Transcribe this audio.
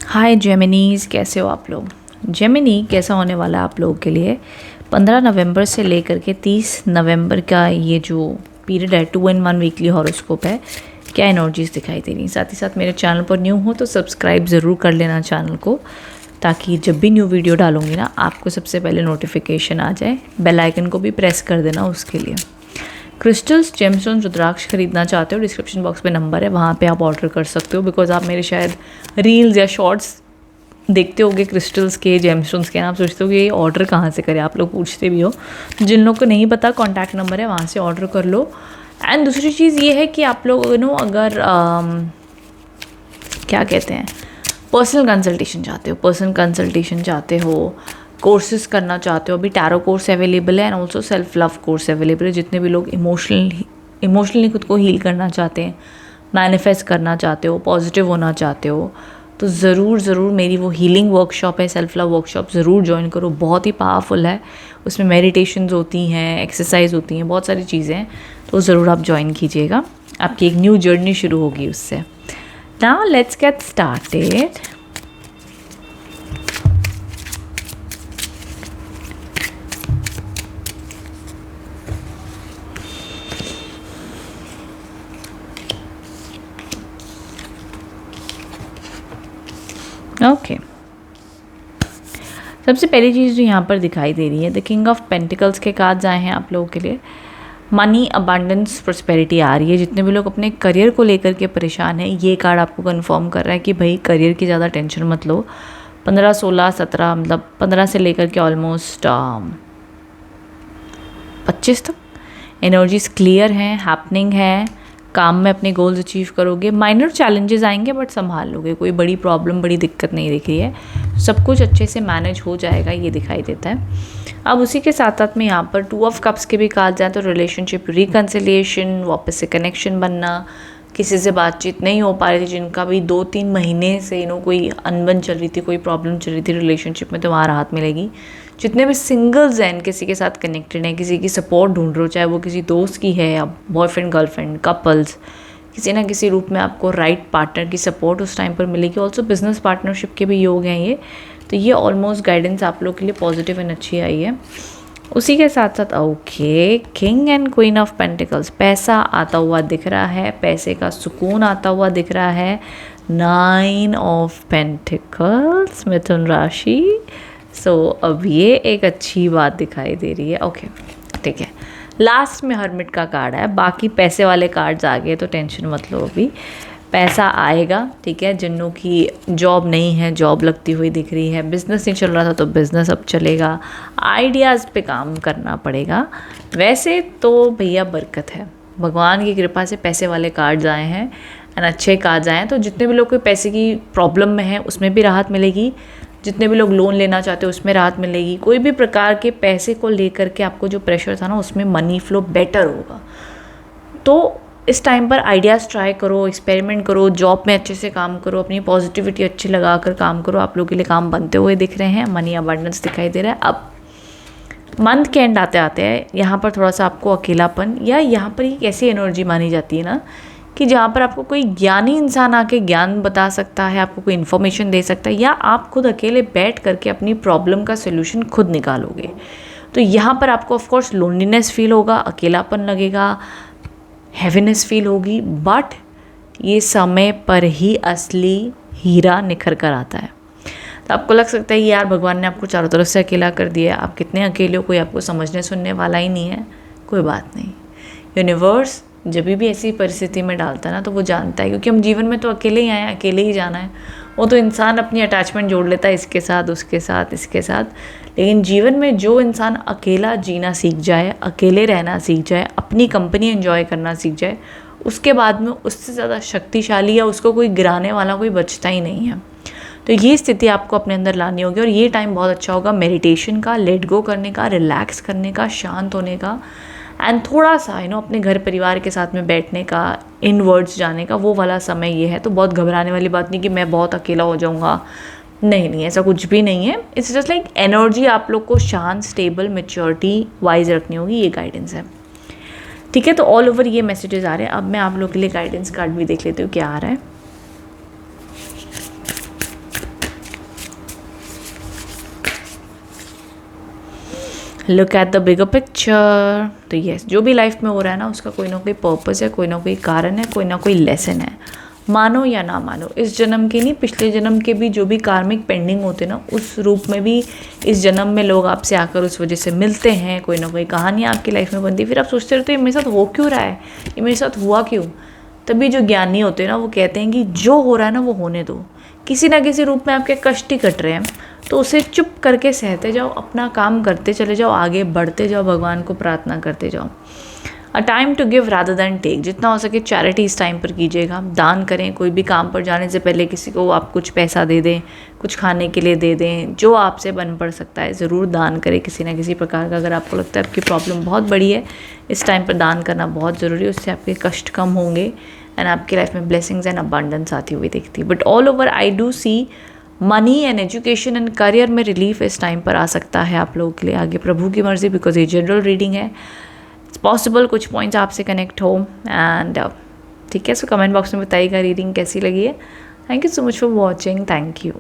हाय जेमिनीज, कैसे हो आप लोग। जेमिनी कैसा होने वाला है आप लोगों के लिए 15 नवंबर से लेकर के 30 नवंबर का ये जो पीरियड है 2 in 1 वीकली हॉरोस्कोप है। क्या एनर्जीज दिखाई दे रही। साथ ही साथ मेरे चैनल पर न्यू हो तो सब्सक्राइब ज़रूर कर लेना चैनल को, ताकि जब भी न्यू वीडियो डालूंगी ना आपको सबसे पहले नोटिफिकेशन आ जाए। बेल आइकन को भी प्रेस कर देना उसके लिए। क्रिस्टल्स, जेमस्टोन्स, रुद्राक्ष खरीदना चाहते हो, डिस्क्रिप्शन बॉक्स में नंबर है, वहाँ पे आप ऑर्डर कर सकते हो। बिकॉज आप मेरे शायद रील्स या शॉर्ट्स देखते होगे क्रिस्टल्स के, जेमस्टोन्स के, आप सोचते हो कि ये ऑर्डर कहाँ से करें, आप लोग पूछते भी हो। जिन लोग को नहीं पता, कॉन्टैक्ट नंबर है, वहाँ से ऑर्डर कर लो। एंड दूसरी चीज़ ये है कि आप लोग अगर क्या कहते हैं, पर्सनल कंसल्टेशन चाहते हो, कोर्सेज करना चाहते हो, अभी टैरो कोर्स अवेलेबल है and also self love course available है। जितने भी लोग इमोशनली खुद को हील करना चाहते हैं, मैनिफेस्ट करना चाहते हो, पॉजिटिव होना चाहते हो, तो ज़रूर मेरी वो हीलिंग वर्कशॉप है, सेल्फ लव वर्कशॉप, ज़रूर ज्वाइन करो। बहुत ही पावरफुल है, उसमें मेडिटेशंस होती हैं, एक्सरसाइज होती हैं, बहुत सारी चीज़ें हैं, तो ज़रूर आप ज्वाइन कीजिएगा। आपकी एक न्यू जर्नी शुरू होगी उससे। Now let's get started. Okay, सबसे पहली चीज़ जो यहाँ पर दिखाई दे रही है, द किंग ऑफ पेंटिकल्स के कार्ड्स आए हैं आप लोगों के लिए। मनी, अबंडेंस, प्रॉस्पेरिटी आ रही है। जितने भी लोग अपने करियर को लेकर के परेशान हैं, ये कार्ड आपको कंफर्म कर रहा है कि भाई करियर की ज़्यादा टेंशन मत लो। 15, 16, 17, मतलब 15 से लेकर के ऑलमोस्ट 25 तक एनर्जीज क्लियर हैं, हैपनिंग है। काम में अपने गोल्स अचीव करोगे। माइनर चैलेंजेस आएंगे बट संभाल लोगे, कोई बड़ी प्रॉब्लम, बड़ी दिक्कत नहीं दिख रही है। सब कुछ अच्छे से मैनेज हो जाएगा, ये दिखाई देता है। अब उसी के साथ साथ में यहाँ पर 2 ऑफ कप्स के भी कार्ड जाए तो रिलेशनशिप रिकन्सिलिएशन, वापस से कनेक्शन बनना, किसी से बातचीत नहीं हो पा रही थी, जिनका भी 2-3 महीने से कोई अनबन चल रही थी, कोई प्रॉब्लम चल रही थी रिलेशनशिप में, तो वहाँ राहत मिलेगी। जितने भी सिंगल्स हैं, किसी के साथ कनेक्टेड हैं, किसी की सपोर्ट ढूंढ रहे हो, चाहे वो किसी दोस्त की है या बॉयफ्रेंड गर्लफ्रेंड, कपल्स, किसी ना किसी रूप में आपको राइट पार्टनर की सपोर्ट उस टाइम पर मिलेगी। ऑल्सो बिजनेस पार्टनरशिप के भी योग हैं ये, तो ये ऑलमोस्ट गाइडेंस आप लोग के लिए पॉजिटिव एंड अच्छी आई है। उसी के साथ साथ okay, king and queen of pentacles, पैसा आता हुआ दिख रहा है, पैसे का सुकून आता हुआ दिख रहा है। 9 ऑफ पेंटिकल्स, मिथुन राशि। सो अब ये एक अच्छी बात दिखाई दे रही है। ओके, ठीक है। लास्ट में हर्मिट का कार्ड है, बाकी पैसे वाले कार्ड्स आ गए तो टेंशन मत लो, अभी पैसा आएगा, ठीक है। जिन्हों की जॉब नहीं है, जॉब लगती हुई दिख रही है। बिज़नेस नहीं चल रहा था तो बिज़नेस अब चलेगा। आइडियाज़ पे काम करना पड़ेगा। वैसे तो भैया बरकत है, भगवान की कृपा से पैसे वाले कार्ड्स आए हैं एंड अच्छे कार्ड्स आए हैं। तो जितने भी लोग कोई पैसे की प्रॉब्लम में है उसमें भी राहत मिलेगी, जितने भी लोग लोन लेना चाहते हो उसमें राहत मिलेगी। कोई भी प्रकार के पैसे को लेकर के आपको जो प्रेशर था ना, उसमें मनी फ्लो बेटर होगा। तो इस टाइम पर आइडियाज़ ट्राई करो, एक्सपेरिमेंट करो, जॉब में अच्छे से काम करो, अपनी पॉजिटिविटी अच्छी लगा कर काम करो। आप लोगों के लिए काम बनते हुए दिख रहे हैं, मनी अबंडेंस दिखाई दे रहा है। अब मंथ के एंड आते आते हैं यहाँ पर थोड़ा सा आपको अकेलापन, या यहाँ पर एक ऐसी एनर्जी मानी जाती है ना कि जहाँ पर आपको कोई ज्ञानी इंसान आके ज्ञान बता सकता है, आपको कोई इन्फॉर्मेशन दे सकता है, या आप खुद अकेले बैठ करके अपनी प्रॉब्लम का सोल्यूशन खुद निकालोगे। तो यहाँ पर आपको ऑफकोर्स लोनलीनेस फील होगा, अकेलापन लगेगा, हैवीनेस फील होगी, बट ये समय पर ही असली हीरा निखर कर आता है। तो आपको लग सकता है कि यार भगवान ने आपको चारों तरफ से अकेला कर दिया, आप कितने अकेले हो, कोई आपको समझने सुनने वाला ही नहीं है। कोई बात नहीं, यूनिवर्स जब भी ऐसी परिस्थिति में डालता है ना, तो वो जानता है, क्योंकि हम जीवन में तो अकेले ही आए हैं, अकेले ही जाना है। वो तो इंसान अपनी अटैचमेंट जोड़ लेता है, इसके साथ, उसके साथ, इसके साथ। लेकिन जीवन में जो इंसान अकेला जीना सीख जाए, अकेले रहना सीख जाए, अपनी कंपनी एंजॉय करना सीख जाए, उसके बाद में उससे ज़्यादा शक्तिशाली या उसको कोई गिराने वाला कोई बचता ही नहीं है। तो ये स्थिति आपको अपने अंदर लानी होगी, और ये टाइम बहुत अच्छा होगा मेडिटेशन का, लेट गो करने का, रिलैक्स करने का, शांत होने का, एंड थोड़ा सा अपने घर परिवार के साथ में बैठने का, इनवर्ड्स जाने का, वो वाला समय ये है। तो बहुत घबराने वाली बात नहीं कि मैं बहुत अकेला हो जाऊँगा, नहीं, ऐसा कुछ भी नहीं है। इट्स जस्ट लाइक एनर्जी आप लोग को शांत, स्टेबल, मैच्योरिटी वाइज रखनी होगी, ये गाइडेंस है, ठीक है। तो ऑल ओवर ये मैसेजेस आ रहे हैं। अब मैं आप लोग के लिए गाइडेंस कार्ड भी देख लेती हूँ क्या आ रहा है। Look at the bigger picture. तो यस, जो भी लाइफ में हो रहा है ना, उसका कोई ना कोई पर्पस है, कोई ना कोई कारण है, कोई ना कोई लेसन है। मानो या ना मानो, इस जन्म के नहीं, पिछले जन्म के भी जो भी कार्मिक पेंडिंग होते ना, उस रूप में भी इस जन्म में लोग आपसे आकर उस वजह से मिलते हैं, कोई ना कोई कहानी आपकी लाइफ में बनती है। फिर आप सोचते रहते हो ये मेरे साथ हो क्यों रहा है, ये मेरे साथ हुआ क्यों। तभी जो ज्ञानी होते हैं ना, वो कहते हैं कि जो हो रहा है ना वो होने दो, किसी ना किसी रूप में आपके कष्ट ही कट रहे हैं, तो उसे चुप करके सहते जाओ, अपना काम करते चले जाओ, आगे बढ़ते जाओ, भगवान को प्रार्थना करते जाओ। A time to give rather than take. जितना हो सके चैरिटी इस टाइम पर कीजिएगा, दान करें। कोई भी काम पर जाने से पहले किसी को आप कुछ पैसा दे दें, कुछ खाने के लिए दे दें, जो आपसे बन पड़ सकता है ज़रूर दान करें किसी ना किसी प्रकार का। अगर आपको लगता है आपकी प्रॉब्लम बहुत बड़ी है, इस टाइम पर दान करना बहुत ज़रूरी है, उससे आपके कष्ट कम होंगे एंड आपकी लाइफ में ब्लेसिंग्स एंड अबंडेंस आती हुई दिखती है। But all over I do see money and education and career में रिलीफ इस टाइम पर आ सकता है आप लोगों के लिए। आगे प्रभु की मर्जी, बिकॉज ये जनरल रीडिंग है, इट्स पॉसिबल कुछ पॉइंट्स आपसे कनेक्ट हो। एंड ठीक है, सो कमेंट बॉक्स में बताइएगा रीडिंग कैसी लगी है। Thank you so much for watching. Thank you.